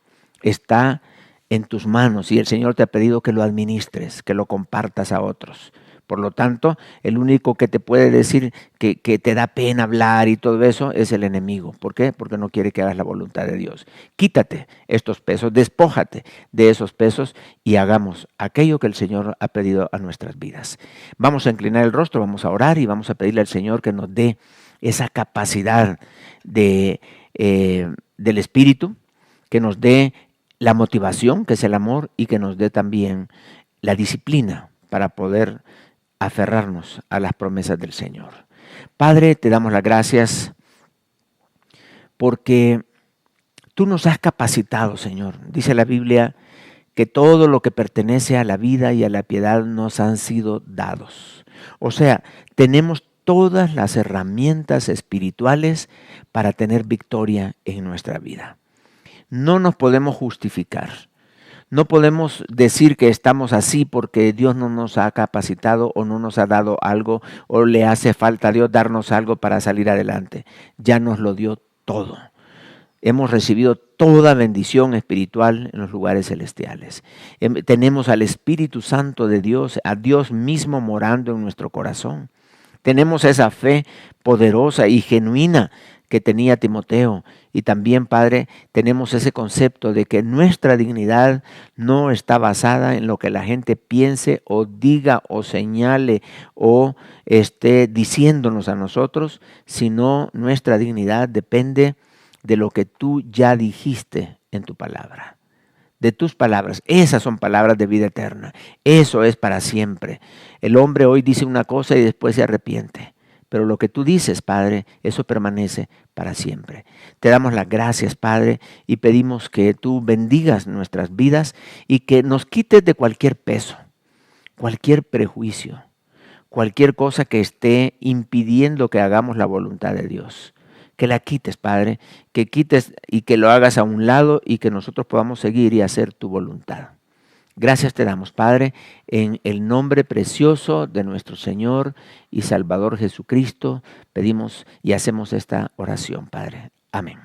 está en tus manos y el Señor te ha pedido que lo administres, que lo compartas a otros. Por lo tanto, el único que te puede decir que te da pena hablar y todo eso es el enemigo. ¿Por qué? Porque no quiere que hagas la voluntad de Dios. Quítate estos pesos, despójate de esos pesos y hagamos aquello que el Señor ha pedido a nuestras vidas. Vamos a inclinar el rostro, vamos a orar y vamos a pedirle al Señor que nos dé esa capacidad del Espíritu, que nos dé la motivación, que es el amor, y que nos dé también la disciplina para poder aferrarnos a las promesas del Señor. Padre, te damos las gracias porque tú nos has capacitado, Señor. Dice la Biblia que todo lo que pertenece a la vida y a la piedad nos han sido dados. O sea, tenemos todas las herramientas espirituales para tener victoria en nuestra vida. No nos podemos justificar. No podemos decir que estamos así porque Dios no nos ha capacitado o no nos ha dado algo o le hace falta a Dios darnos algo para salir adelante. Ya nos lo dio todo. Hemos recibido toda bendición espiritual en los lugares celestiales. Tenemos al Espíritu Santo de Dios, a Dios mismo morando en nuestro corazón. Tenemos esa fe poderosa y genuina que tenía Timoteo. Y también, Padre, tenemos ese concepto de que nuestra dignidad no está basada en lo que la gente piense o diga o señale o esté diciéndonos a nosotros, sino nuestra dignidad depende de lo que tú ya dijiste en tu palabra. De tus palabras, esas son palabras de vida eterna. Eso es para siempre. El hombre hoy dice una cosa y después se arrepiente. Pero lo que tú dices, Padre, eso permanece para siempre. Te damos las gracias, Padre, y pedimos que tú bendigas nuestras vidas y que nos quites de cualquier peso, cualquier prejuicio, cualquier cosa que esté impidiendo que hagamos la voluntad de Dios. Que la quites, Padre, que quites y que lo hagas a un lado y que nosotros podamos seguir y hacer tu voluntad. Gracias te damos, Padre, en el nombre precioso de nuestro Señor y Salvador Jesucristo, pedimos y hacemos esta oración, Padre. Amén.